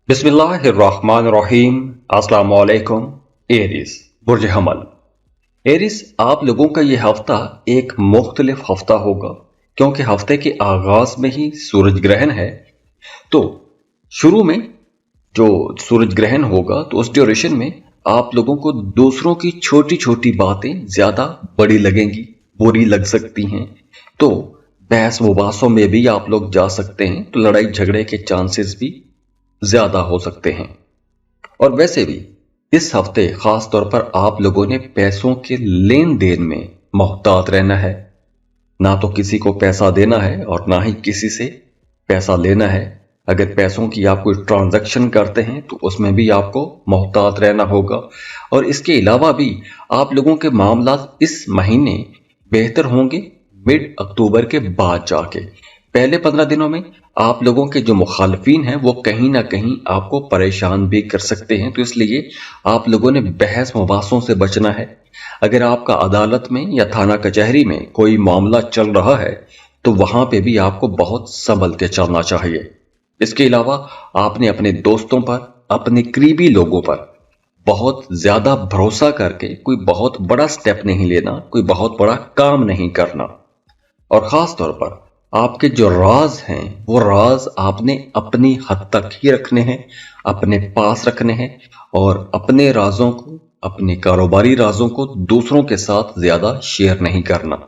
बिस्मिल्लाहिर्रहमानिर्रहीम। अस्सलाम वालेकुम। एरिस बुर्ज हमल। एरिस, आप लोगों का ये हफ्ता एक मुख्तलिफ हफ्ता होगा क्योंकि हफ्ते के आगाज में ही सूरज ग्रहण है। तो शुरू में जो सूरज ग्रहण होगा तो उस ड्यूरेशन में आप लोगों को दूसरों की छोटी छोटी बातें ज्यादा बड़ी लगेंगी, बुरी लग सकती हैं। तो बहस मुबासों में भी आप लोग जा सकते हैं, तो लड़ाई झगड़े के चांसेस भी ज्यादा हो सकते हैं। और वैसे भी इस हफ्ते खास तौर पर आप लोगों ने पैसों के लेन देन में मोहतात रहना है। ना तो किसी को पैसा देना है और ना ही किसी से पैसा लेना है। अगर पैसों की आप कोई ट्रांजैक्शन करते हैं तो उसमें भी आपको मोहतात रहना होगा। और इसके अलावा भी आप लोगों के मामला इस महीने बेहतर होंगे मिड अक्टूबर के बाद जाके। पहले 15 दिनों में आप लोगों के जो मुखालफीन हैं वो कहीं ना कहीं आपको परेशान भी कर सकते हैं, तो इसलिए आप लोगों ने बहस मुबासों से बचना है। अगर आपका अदालत में या थाना कचहरी में कोई मामला चल रहा है तो वहां पे भी आपको बहुत संभल के चलना चाहिए। इसके अलावा आपने अपने दोस्तों पर, अपने करीबी लोगों पर बहुत ज्यादा भरोसा करके कोई बहुत बड़ा स्टेप नहीं लेना, कोई बहुत बड़ा काम नहीं करना। और खास तौर पर आपके जो राज हैं वो राज आपने अपनी हद तक ही रखने हैं, अपने पास रखने हैं। और अपने राजों को, अपने कारोबारी राजों को दूसरों के साथ ज्यादा शेयर नहीं करना।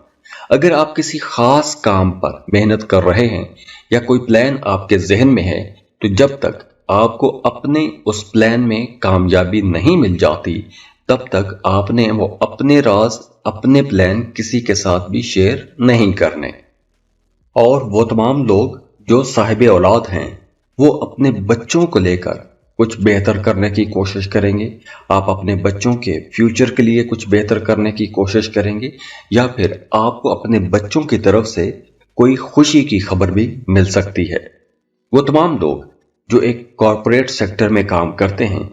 अगर आप किसी खास काम पर मेहनत कर रहे हैं या कोई प्लान आपके जहन में है, तो जब तक आपको अपने उस प्लान में कामयाबी नहीं मिल जाती तब तक आपने वो अपने राज, अपने प्लान किसी के साथ भी शेयर नहीं करने। और वो तमाम लोग जो साहिब औलाद हैं वो अपने बच्चों को लेकर कुछ बेहतर करने की कोशिश करेंगे। आप अपने बच्चों के फ्यूचर के लिए कुछ बेहतर करने की कोशिश करेंगे, या फिर आपको अपने बच्चों की तरफ से कोई खुशी की खबर भी मिल सकती है। वो तमाम लोग जो एक कॉरपोरेट सेक्टर में काम करते हैं,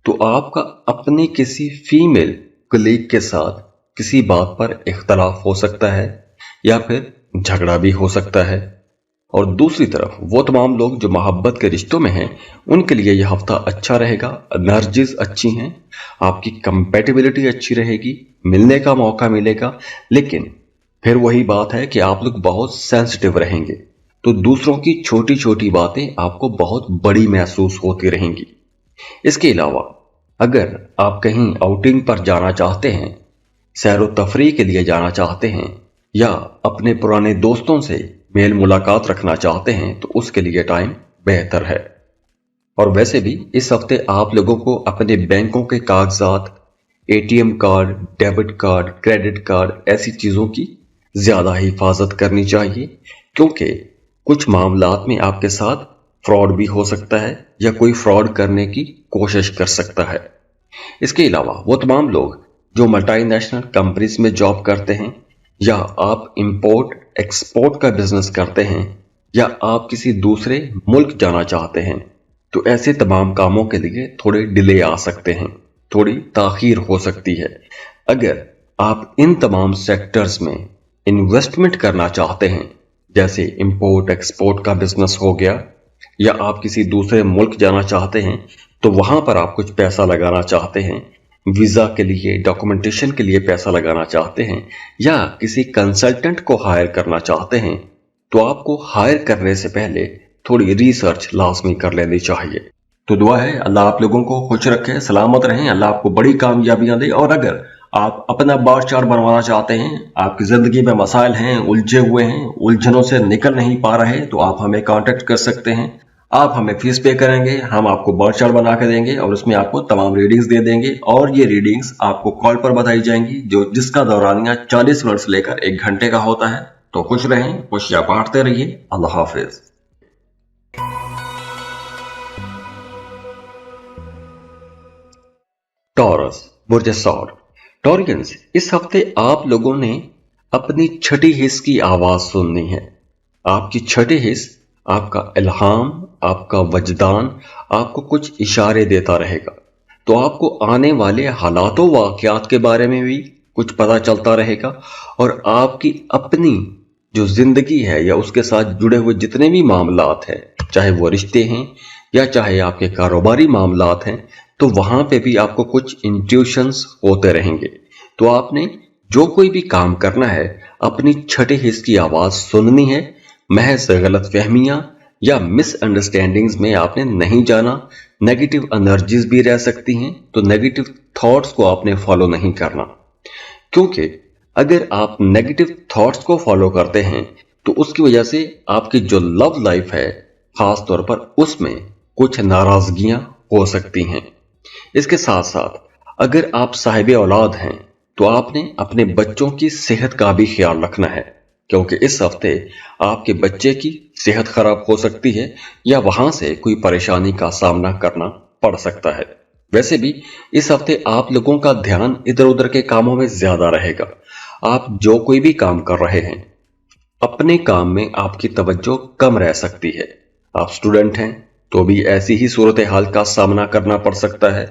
तो आपका अपनी किसी फीमेल कलीग के साथ किसी बात पर इख्तलाफ हो सकता है या फिर झगड़ा भी हो सकता है। और दूसरी तरफ वो तमाम लोग जो मोहब्बत के रिश्तों में हैं, उनके लिए यह हफ्ता अच्छा रहेगा। एनर्जीज अच्छी हैं, आपकी कंपैटिबिलिटी अच्छी रहेगी, मिलने का मौका मिलेगा। लेकिन फिर वही बात है कि आप लोग बहुत सेंसिटिव रहेंगे, तो दूसरों की छोटी छोटी बातें आपको बहुत बड़ी महसूस होती रहेंगी। इसके अलावा अगर आप कहीं आउटिंग पर जाना चाहते हैं, सैर व तफरीह के लिए जाना चाहते हैं, या अपने पुराने दोस्तों से मेल मुलाकात रखना चाहते हैं, तो उसके लिए टाइम बेहतर है। और वैसे भी इस हफ्ते आप लोगों को अपने बैंकों के कागजात, ATM card, debit card, credit card, ऐसी चीजों की ज्यादा हिफाजत करनी चाहिए, क्योंकि कुछ मामलात में आपके साथ फ्रॉड भी हो सकता है या कोई फ्रॉड करने की कोशिश कर सकता है। इसके अलावा वो तमाम लोग जो मल्टीनेशनल कंपनीज में जॉब करते हैं, या आप इंपोर्ट एक्सपोर्ट का बिजनेस करते हैं, या आप किसी दूसरे मुल्क जाना चाहते हैं, तो ऐसे तमाम कामों के लिए थोड़े डिले आ सकते हैं, थोड़ी ताखीर हो सकती है। अगर आप इन तमाम सेक्टर्स में इन्वेस्टमेंट करना चाहते हैं, जैसे इंपोर्ट एक्सपोर्ट का बिजनेस हो गया, या आप किसी दूसरे मुल्क जाना चाहते हैं, तो वहां पर आप कुछ पैसा लगाना चाहते हैं, वीजा के लिए, डॉक्यूमेंटेशन के लिए पैसा लगाना चाहते हैं, या किसी कंसल्टेंट को हायर करना चाहते हैं, तो आपको हायर करने से पहले थोड़ी रिसर्च लाजमी कर लेनी चाहिए। तो दुआ है अल्लाह आप लोगों को खुश रखे, सलामत रहें, अल्लाह आपको बड़ी कामयाबियां दे। और अगर आप अपना बार चार्ट बनवाना चाहते हैं, आपकी जिंदगी में मसाइल हैं, उलझे हुए हैं, उलझनों से निकल नहीं पा रहे, तो आप हमें कांटेक्ट कर सकते हैं। आप हमें फीस पे करेंगे, हम आपको बर्थ चार्ट बना के देंगे और उसमें आपको तमाम रीडिंग्स दे देंगे। और ये रीडिंग्स आपको कॉल पर बताई जाएंगी, जिसका दौरानिया 40 मिनट से लेकर 1 घंटे का होता है। तो खुश रहें, खुशियां बांटते रहिए। अल्लाह हाफिज। टॉरस बुर्ज सौर। टॉरियंस, इस हफ्ते आप लोगों ने अपनी छठी हिस्स की आवाज सुननी है। आपकी छठी हिस्स, आपका इल्हाम, आपका वजदान आपको कुछ इशारे देता रहेगा। तो आपको आने वाले हालातों वाकयात के बारे में भी कुछ पता चलता रहेगा, और आपकी अपनी जो जिंदगी है या उसके साथ जुड़े हुए जितने भी मामलात हैं, चाहे वो रिश्ते हैं, या चाहे आपके कारोबारी मामलात हैं, तो वहां पे भी आपको कुछ इंट्यूशंस होते रहेंगे। तो आपने जो कोई भी काम करना है, अपनी छठे हिस्स की आवाज सुननी है। महज गलतफहमियां या मिसअंडरस्टैंडिंग्स में आपने नहीं जाना। नेगेटिव एनर्जीज भी रह सकती हैं, तो नेगेटिव थॉट्स को आपने फॉलो नहीं करना, क्योंकि अगर आप नेगेटिव थॉट्स को फॉलो करते हैं तो उसकी वजह से आपकी जो लव लाइफ है, खास तौर पर उसमें कुछ नाराजगियां हो सकती हैं। इसके साथ साथ अगर आप साहिब औलाद हैं तो आपने अपने बच्चों की सेहत का भी ख्याल रखना है, क्योंकि इस हफ्ते आपके बच्चे की सेहत खराब हो सकती है या वहां से कोई परेशानी का सामना करना पड़ सकता है। वैसे भी इस हफ्ते आप लोगों का ध्यान इधर उधर के कामों में ज्यादा रहेगा। आप जो कोई भी काम कर रहे हैं, अपने काम में आपकी तवज्जो कम रह सकती है। आप स्टूडेंट हैं तो भी ऐसी ही सूरत हाल का सामना करना पड़ सकता है।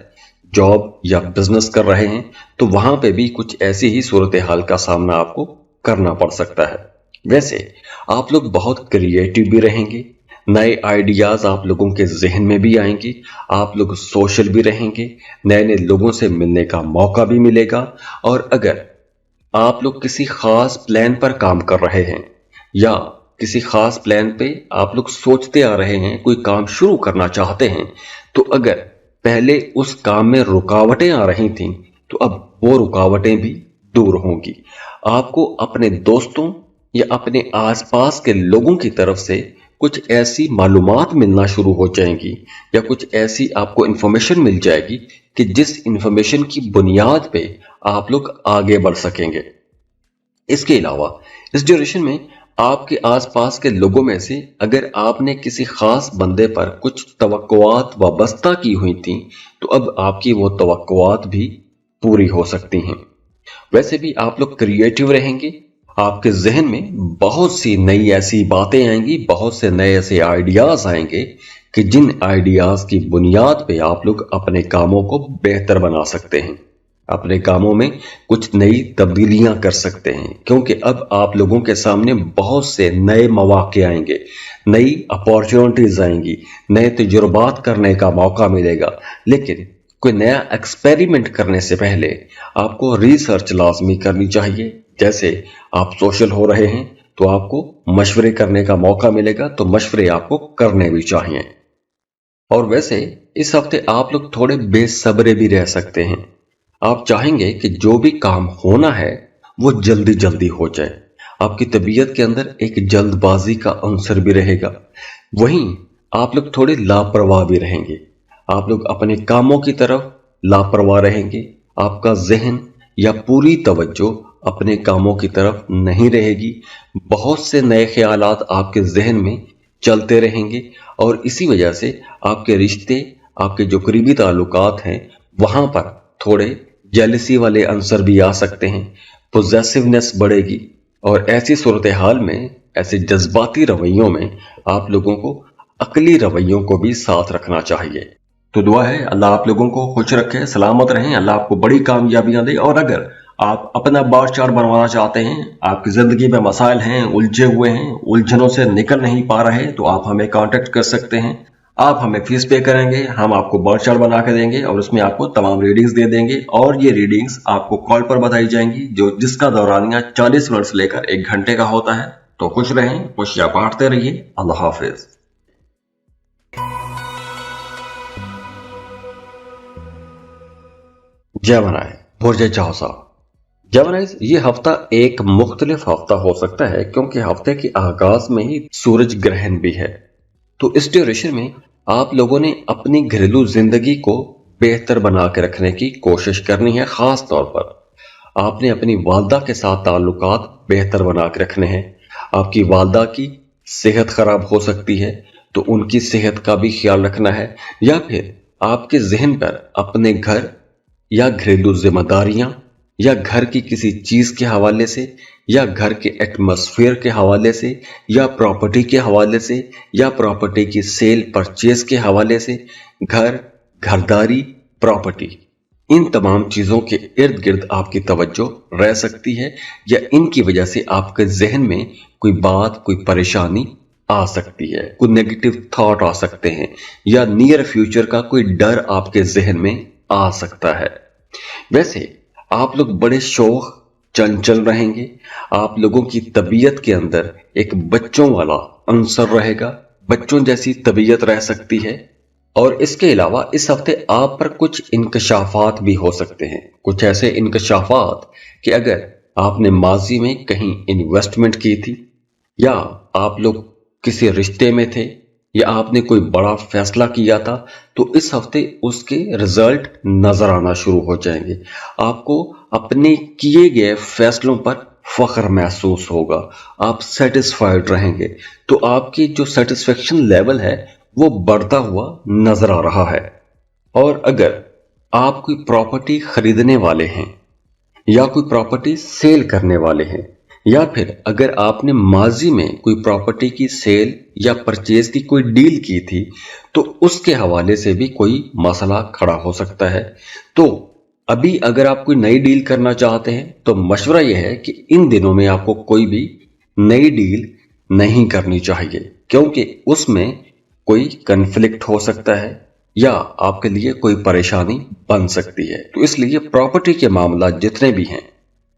जॉब या बिजनेस कर रहे हैं तो वहां पे भी कुछ ऐसी ही सूरत हाल का सामना आपको करना पड़ सकता है। वैसे आप लोग बहुत क्रिएटिव भी रहेंगे, नए आइडियाज आप लोगों के जहन में भी आएंगे, आप लोग सोशल भी रहेंगे, नए नए लोगों से मिलने का मौका भी मिलेगा। और अगर आप लोग किसी खास प्लान पर काम कर रहे हैं या किसी खास प्लान पे आप लोग सोचते आ रहे हैं, कोई काम शुरू करना चाहते हैं, तो अगर पहले उस काम में रुकावटें आ रही थीं तो अब वो रुकावटें भी दूर होंगी। आपको अपने दोस्तों या अपने आसपास के लोगों की तरफ से कुछ ऐसी मालूमात मिलना शुरू हो जाएंगी या कुछ ऐसी आपको इंफॉर्मेशन मिल जाएगी कि जिस इंफॉर्मेशन की बुनियाद पे आप लोग आगे बढ़ सकेंगे। इसके अलावा इस ड्यूरेशन में आपके आसपास के लोगों में से अगर आपने किसी खास बंदे पर कुछ तवक्कुआत वाबस्ता की हुई थी तो अब आपकी वो तवक्कुआत भी पूरी हो सकती हैं। वैसे भी आप लोग क्रिएटिव रहेंगे, आपके जहन में बहुत सी नई ऐसी बातें आएंगी, बहुत से नए ऐसे आइडियाज आएंगे कि जिन आइडियाज की बुनियाद पे आप लोग अपने कामों को बेहतर बना सकते हैं, अपने कामों में कुछ नई तब्दीलियां कर सकते हैं, क्योंकि अब आप लोगों के सामने बहुत से नए मौके आएंगे, नई अपॉर्चुनिटीज आएंगी, नए तजुर्बात करने का मौका मिलेगा। लेकिन कोई नया एक्सपेरिमेंट करने से पहले आपको रिसर्च लाजमी करनी चाहिए। जैसे आप सोशल हो रहे हैं तो आपको मशवरे करने का मौका मिलेगा, तो मशवरे आपको करने भी चाहिए। और वैसे इस हफ्ते आप लोग थोड़े बेसब्रे भी रह सकते हैं। आप चाहेंगे कि जो भी काम होना है वो जल्दी जल्दी हो जाए। आपकी तबीयत के अंदर एक जल्दबाजी का अंसर भी रहेगा। वहीं आप लोग थोड़े लापरवाह भी रहेंगे। आप लोग अपने कामों की तरफ लापरवाह रहेंगे। आपका जहन या पूरी तवज्जो अपने कामों की तरफ नहीं रहेगी। बहुत से नए ख्यालात आपके जहन में चलते रहेंगे और इसी वजह से आपके रिश्ते, आपके जो करीबी ताल्लुकात हैं, वहां पर थोड़े जेलसी वाले अंसर भी आ सकते हैं। पोजेसिवनेस बढ़ेगी और ऐसी सूरत हाल में, ऐसे जज्बाती रवैयों में आप लोगों को अकली रवैयों को भी साथ रखना चाहिए। तो दुआ है अल्लाह आप लोगों को खुश रखे, सलामत रहें, अल्लाह आपको बड़ी कामयाबियां दे। और अगर आप अपना बार चार बनवाना चाहते हैं, आपकी जिंदगी में मसाइल हैं, उलझे हुए हैं, उलझनों से निकल नहीं पा रहे, तो आप हमें कांटेक्ट कर सकते हैं। आप हमें फीस पे करेंगे, हम आपको बार चार्ट बना के देंगे और उसमें आपको तमाम रीडिंग्स दे देंगे। और ये रीडिंग्स आपको कॉल पर बताई जाएंगी, जिसका दौरानिया 40 मिनट से लेकर 1 घंटे का होता है। तो खुश रहें, खुशियां बांटते रहिए। अल्लाह हाफिज। जमनाय बुर्ज चौसा। जमनाइज, ये हफ्ता एक मुख्तलिफ हफ्ता हो सकता है क्योंकि हफ्ते के आगाज में ही सूरज ग्रहण भी है। तो इस ड्यूरेशन में आप लोगों ने अपनी घरेलू जिंदगी को बेहतर बना के रखने की कोशिश करनी है। खास तौर पर आपने अपनी वालदा के साथ ताल्लुकात बेहतर बना के रखने हैं। आपकी वालदा की सेहत खराब हो सकती है तो उनकी सेहत का भी ख्याल रखना है, या फिर आपके जहन पर अपने घर या घरेलू जिम्मेदारियां या घर की किसी चीज के हवाले से या घर के एटमॉस्फेयर के हवाले से या प्रॉपर्टी के हवाले से या प्रॉपर्टी की सेल परचेज के हवाले से, घर, घरदारी, प्रॉपर्टी, इन तमाम चीजों के इर्द गिर्द आपकी तवज्जो रह सकती है या इनकी वजह से आपके जहन में कोई बात, कोई परेशानी आ सकती है, कोई नेगेटिव थॉट आ सकते हैं, या नियर फ्यूचर का कोई डर आपके जहन में आ सकता है। वैसे आप लोग बड़े शौक चंचल रहेंगे, आप लोगों की तबीयत के अंदर एक बच्चों वाला अंसर रहेगा, बच्चों जैसी तबीयत रह सकती है। और इसके अलावा इस हफ्ते आप पर कुछ इंकशाफात भी हो सकते हैं, कुछ ऐसे इंकशाफात कि अगर आपने माजी में कहीं इन्वेस्टमेंट की थी, या आप लोग किसी रिश्ते में थे, या आपने कोई बड़ा फैसला किया था, तो इस हफ्ते उसके रिजल्ट नजर आना शुरू हो जाएंगे। आपको अपने किए गए फैसलों पर फख्र महसूस होगा, आप सेटिस्फाइड रहेंगे, तो आपकी जो सेटिस्फेक्शन लेवल है वो बढ़ता हुआ नजर आ रहा है। और अगर आप कोई प्रॉपर्टी खरीदने वाले हैं, या कोई प्रॉपर्टी सेल करने वाले हैं, या फिर अगर आपने माजी में कोई प्रॉपर्टी की सेल या परचेज की कोई डील की थी, तो उसके हवाले से भी कोई मसला खड़ा हो सकता है। तो अभी अगर आप कोई नई डील करना चाहते हैं तो मशवरा यह है कि इन दिनों में आपको कोई भी नई डील नहीं करनी चाहिए, क्योंकि उसमें कोई कन्फ्लिक्ट हो सकता है या आपके लिए कोई परेशानी बन सकती है। तो इसलिए प्रॉपर्टी के मामला जितने भी हैं,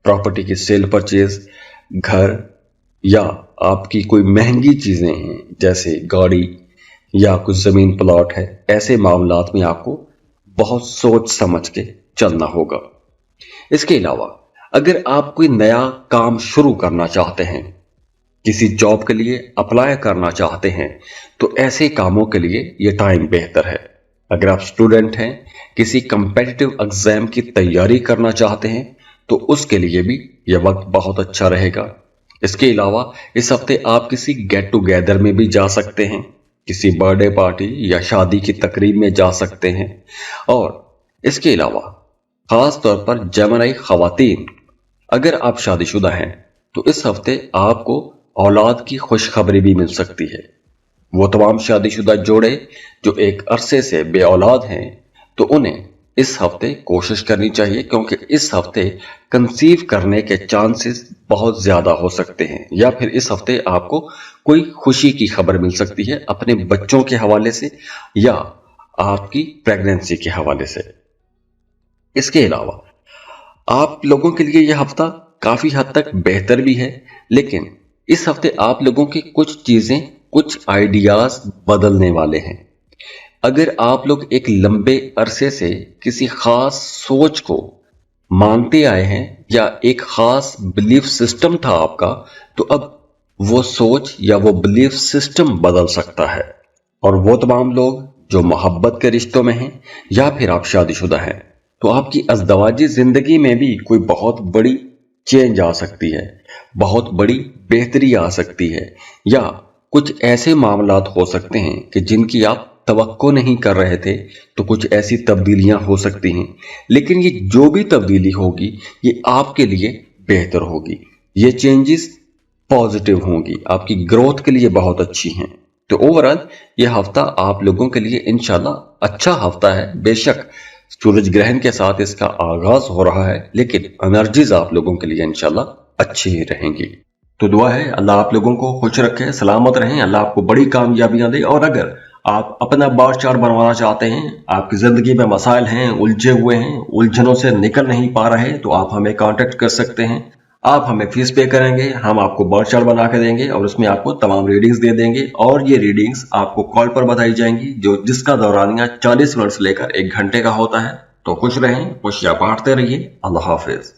प्रॉपर्टी की सेल परचेज, घर, या आपकी कोई महंगी चीजें हैं जैसे गाड़ी या कुछ जमीन प्लॉट है, ऐसे मामलात में आपको बहुत सोच समझ के चलना होगा। इसके अलावा अगर आप कोई नया काम शुरू करना चाहते हैं, किसी जॉब के लिए अप्लाई करना चाहते हैं, तो ऐसे कामों के लिए ये टाइम बेहतर है। अगर आप स्टूडेंट हैं, किसी कंपेटिटिव एग्जाम की तैयारी करना चाहते हैं, तो उसके लिए भी यह वक्त बहुत अच्छा रहेगा। इसके अलावा इस हफ्ते आप किसी गेट टुगेदर में भी जा सकते हैं, किसी बर्थडे पार्टी या शादी की तकरीब में जा सकते हैं। और इसके अलावा खास तौर पर जेमिनी खवातीन, अगर आप शादीशुदा हैं तो इस हफ्ते आपको औलाद की खुशखबरी भी मिल सकती है। वो तमाम शादीशुदा जोड़े जो एक अरसे से बे औलाद हैं, तो उन्हें इस हफ्ते कोशिश करनी चाहिए, क्योंकि इस हफ्ते कंसीव करने के चांसेस बहुत ज्यादा हो सकते हैं, या फिर इस हफ्ते आपको कोई खुशी की खबर मिल सकती है अपने बच्चों के हवाले से या आपकी प्रेगनेंसी के हवाले से। इसके अलावा आप लोगों के लिए यह हफ्ता काफी हद तक बेहतर भी है, लेकिन इस हफ्ते आप लोगों की कुछ चीजें, कुछ आइडियाज बदलने वाले हैं। अगर आप लोग एक लंबे अरसे से किसी खास सोच को मानते आए हैं या एक खास बिलीफ सिस्टम था आपका, तो अब वो सोच या वो बिलीफ सिस्टम बदल सकता है। और वो तमाम लोग जो मोहब्बत के रिश्तों में हैं या फिर आप शादीशुदा हैं, तो आपकी अज़दवाजी जिंदगी में भी कोई बहुत बड़ी चेंज आ सकती है, बहुत बड़ी बेहतरी आ सकती है, या कुछ ऐसे मामलात हो सकते हैं कि जिनकी आप तवक्को नहीं कर रहे थे, तो कुछ ऐसी तब्दीलियां हो सकती हैं। लेकिन ये जो भी तब्दीली होगी ये आपके लिए बेहतर होगी, ये चेंजेस पॉजिटिव होंगी, आपकी ग्रोथ के लिए बहुत अच्छी हैं। तो ओवरऑल ये हफ्ता आप लोगों के लिए इंशाल्लाह अच्छा हफ्ता है। बेशक सूरज ग्रहण के साथ इसका आगाज हो रहा है, लेकिन एनर्जीज आप लोगों के लिए इंशाल्लाह अच्छी ही रहेंगी। तो दुआ है अल्लाह आप लोगों को खुश रखे, सलामत रहें, अल्लाह आपको बड़ी कामयाबियां दे। और अगर आप अपना बार चार्ट बनवाना चाहते हैं, आपकी जिंदगी में मसाइल हैं, उलझे हुए हैं, उलझनों से निकल नहीं पा रहे, तो आप हमें कांटेक्ट कर सकते हैं। आप हमें फीस पे करेंगे, हम आपको बार चार्ट बना के देंगे और उसमें आपको तमाम रीडिंग्स दे देंगे, और ये रीडिंग्स आपको कॉल पर बताई जाएंगी, जिसका दौरानिया 40 मिनट से लेकर 1 घंटे का होता है। तो खुश रहें, खुशियां बांटते रहिए। अल्लाह हाफिज।